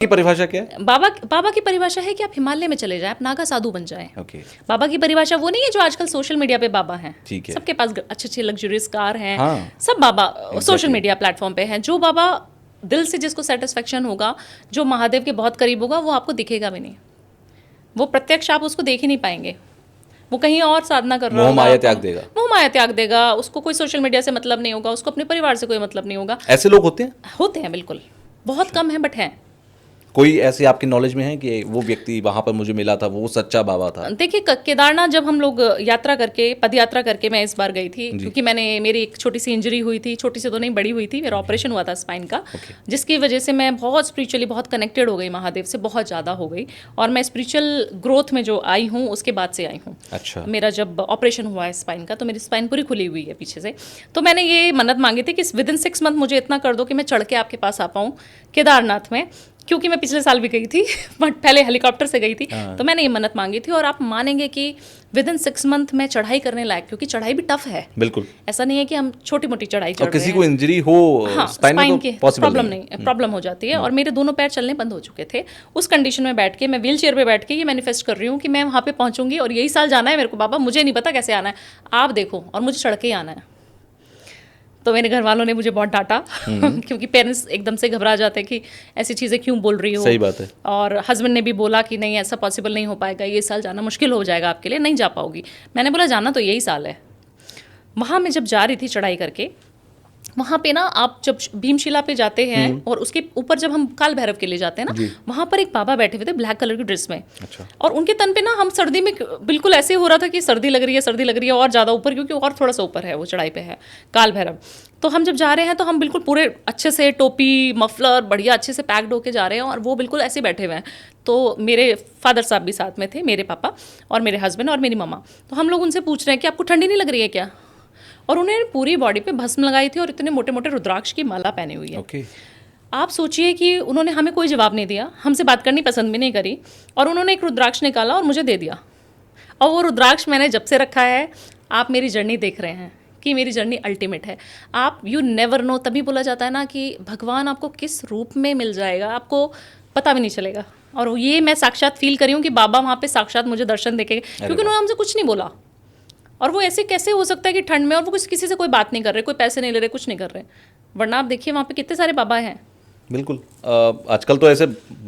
की परिभाषा क्या है? बाबा की परिभाषा है कि आप हिमालय में चले जाएं, आप नागा साधु बन जाएं। ओके। बाबा की परिभाषा वो नहीं है जो आजकल सोशल मीडिया पे बाबा हैं। ठीक है। सबके पास अच्छे अच्छे लग्जरियस कार हैं। हाँ। सब बाबा सोशल मीडिया प्लेटफॉर्म पे हैं। जो बाबा दिल से जिसको सेटिस्फेक्शन होगा, जो महादेव के बहुत करीब होगा, वो आपको दिखेगा भी नहीं। वो प्रत्यक्ष आप उसको देख ही नहीं पाएंगे। वो कहीं और साधना कर रहा मोह होगा, माया त्याग देगा। मोह माया त्याग देगा। उसको कोई सोशल मीडिया से मतलब नहीं होगा, उसको अपने परिवार से कोई मतलब नहीं होगा। ऐसे लोग होते हैं? बिल्कुल, बहुत कम है बट हैं। कोई ऐसे आपकी नॉलेज में है कि वो व्यक्ति वहां पर मुझे मिला था, वो सच्चा बाबा था? देखिए, केदारनाथ जब हम लोग यात्रा करके, पद यात्रा करके मैं इस बार गई थी, क्योंकि मेरी एक छोटी सी इंजरी हुई थी, छोटी सी तो नहीं बड़ी हुई थी, मेरा ऑपरेशन हुआ था स्पाइन का, जिसकी वजह से मैं बहुत स्पिरिचुअली बहुत कनेक्टेड हो गई महादेव से, बहुत ज़्यादा हो गई। और मैं स्पिरिचुअल ग्रोथ में जो आई हूँ उसके बाद से आई हूँ। अच्छा। मेरा जब ऑपरेशन हुआ है स्पाइन का, तो मेरी स्पाइन पूरी खुली हुई है पीछे से। तो मैंने ये मन्नत मांगी थी कि विदिन 6 मंथ मुझे इतना कर दो कि मैं चढ़ के आपके पास आ पाऊँ केदारनाथ में, क्योंकि मैं पिछले साल भी गई थी बट पहले हेलीकॉप्टर से गई थी। तो मैंने ये मन्नत मांगी थी, और आप मानेंगे कि विदिन 6 मंथ में चढ़ाई करने लायक, क्योंकि चढ़ाई भी टफ है। बिल्कुल। ऐसा नहीं है कि हम छोटी मोटी चढ़ाई चढ़ रहे हैं। किसी को इंजरी हो स्पाइन की प्रॉब्लम हो जाती है। और मेरे दोनों पैर चलने बंद हो चुके थे। उस कंडीशन में बैठ के मैं व्हील चेयर पे बैठ के ये मैनिफेस्ट कर रही हूँ कि मैं वहाँ पे पहुँचूंगी, और यही साल जाना है मेरे को बाबा, मुझे नहीं पता कैसे आना है, आप देखो, और मुझे चढ़ के ही आना है। तो मेरे घर वालों ने मुझे बहुत डांटा क्योंकि पेरेंट्स एकदम से घबरा जाते हैं कि ऐसी चीज़ें क्यों बोल रही हो। सही बात है। और हस्बैंड ने भी बोला कि नहीं, ऐसा पॉसिबल नहीं हो पाएगा, ये साल जाना मुश्किल हो जाएगा आपके लिए, नहीं जा पाओगी। मैंने बोला जाना तो यही साल है। वहाँ मैं जब जा रही थी चढ़ाई करके, वहाँ पे ना आप जब भीमशिला पे जाते हैं और उसके ऊपर जब हम काल भैरव के लिए जाते हैं ना, वहाँ पर एक बाबा बैठे हुए थे ब्लैक कलर की ड्रेस में। अच्छा। और उनके तन पे ना, हम सर्दी में बिल्कुल ऐसे हो रहा था कि सर्दी लग रही है और ज़्यादा ऊपर, क्योंकि और थोड़ा सा ऊपर है, वो चढ़ाई पे है काल भैरव। तो हम जब जा रहे हैं तो हम बिल्कुल पूरे अच्छे से टोपी मफलर बढ़िया अच्छे से पैक्ड होके जा रहे हैं, और वो बिल्कुल ऐसे बैठे हुए हैं। तो मेरे फादर साहब भी साथ में थे, मेरे पापा और मेरे हस्बैंड और मेरी मम्मा। तो हम लोग उनसे पूछ रहे हैं कि आपको ठंडी नहीं लग रही है क्या? और उन्होंने पूरी बॉडी पे भस्म लगाई थी और इतने मोटे मोटे रुद्राक्ष की माला पहनी हुई है। okay. आप सोचिए कि उन्होंने हमें कोई जवाब नहीं दिया, हमसे बात करनी पसंद भी नहीं करी, और उन्होंने एक रुद्राक्ष निकाला और मुझे दे दिया। और वो रुद्राक्ष मैंने जब से रखा है, आप मेरी जर्नी देख रहे हैं कि मेरी जर्नी अल्टीमेट है। आप यू नेवर नो, तभी बोला जाता है ना कि भगवान आपको किस रूप में मिल जाएगा आपको पता भी नहीं चलेगा। और ये मैं साक्षात फील करी हूँ कि बाबा वहाँ पे साक्षात मुझे दर्शन देके, क्योंकि उन्होंने हमसे कुछ नहीं बोला। और वो ऐसे कैसे हो सकता है कि ठंड में, और वो किसी से कोई बात नहीं कर रहे, कोई पैसे नहीं ले रहे, कुछ नहीं कर रहे, वरना आप देखिए वहाँ पे कितने सारे बाबा हैं। बिल्कुल। आजकल तो ऐसे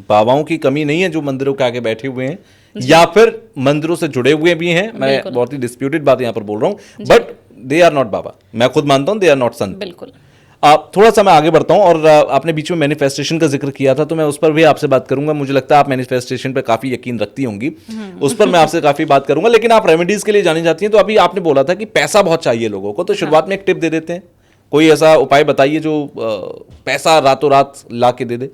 बाबाओं की कमी नहीं है जो मंदिरों के आगे बैठे हुए हैं या फिर मंदिरों से जुड़े हुए भी हैं। मैं बहुत ही डिस्प्यूटेड बात यहाँ पर बोल रहा हूँ, बट दे आर नॉट बाबा। मैं खुद मानता हूँ दे आर नॉट संत। बिल्कुल। थोड़ा सा मैं आगे बढ़ता हूँ, और आपने बीच में मैनिफेस्टेशन का जिक्र किया था, तो मैं उस पर भी आपसे बात करूंगा। मुझे लगता है आप मैनिफेस्टेशन पे काफी यकीन रखती होंगी, उस पर मैं आपसे काफी बात करूंगा। लेकिन आप रेमेडीज के लिए जानी जाती हैं, तो अभी आपने बोला था कि पैसा बहुत चाहिए लोगों को, तो शुरुआत में एक टिप दे देते हैं। कोई ऐसा उपाय बताइए जो पैसा रातों रात ला के दे दे।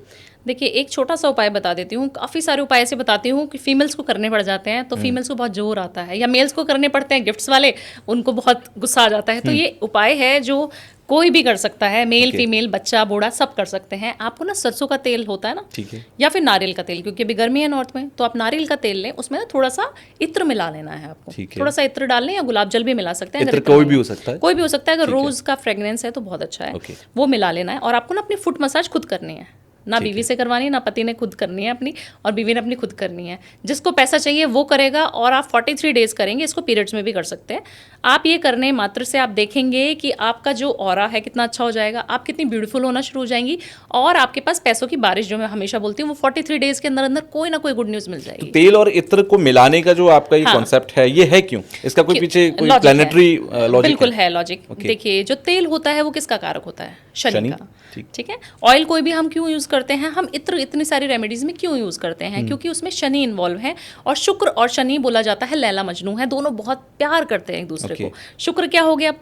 देखिए, एक छोटा सा उपाय बता देती हूँ। काफ़ी सारे उपाय ऐसे बताती हूँ कि फीमेल्स को करने पड़ जाते हैं, तो फीमेल्स को बहुत जोर आता है, या मेल्स को करने पड़ते हैं गिफ्ट्स वाले, उनको बहुत गुस्सा आ जाता है। तो ये उपाय है जो कोई भी कर सकता है, मेल फीमेल बच्चा बूढ़ा सब कर सकते हैं। आपको ना सरसों का तेल होता है ना, ठीक है, या फिर नारियल का तेल, क्योंकि अभी गर्मी है नॉर्थ में, तो आप नारियल का तेल लें, उसमें ना थोड़ा सा इत्र मिला लेना है आपको। थोड़ा सा इत्र डाल लें, या गुलाब जल भी मिला सकते हैं। इत्र कोई भी हो सकता है, कोई भी हो सकता है। अगर रोज का फ्रेग्रेंस है तो बहुत अच्छा है, वो मिला लेना है। और आपको ना अपनी फुट मसाज खुद करनी है, ना बीवी से करवानी है, ना पति ने खुद करनी है अपनी, और बीवी ने अपनी खुद करनी है। जिसको पैसा चाहिए वो करेगा, और आप 43 डेज करेंगे। इसको पीरियड्स में भी कर सकते हैं आप। ये करने मात्र से आप देखेंगे कि आपका जो ऑरा है कितना अच्छा हो जाएगा, आप कितनी ब्यूटीफुल होना शुरू हो जाएंगी, और आपके पास पैसों की बारिश, जो मैं हमेशा बोलती हूँ, वो 43 डेज के अंदर अंदर कोई ना कोई गुड न्यूज़ मिल जाएगी। तो तेल और इत्र को मिलाने का जो आपका ये कॉन्सेप्ट है, ये है क्यों? इसका कोई पीछे कोई प्लैनेटरी लॉजिक? बिल्कुल है लॉजिक। देखिए, जो तेल होता है वो किसका कारक होता है? शनि का। ठीक है। ऑयल कोई भी हम क्यों यूज़ करते हैं? हम इत्र इतनी सारी रेमेडीज में क्यों यूज़ करते हैं? क्योंकि उसमें शनि इन्वॉल्व है, और शुक्र और शनि बोला जाता है लैला मजनू है, दोनों बहुत प्यार करते हैं एक दूसरे को। शुक्र क्या हो गया?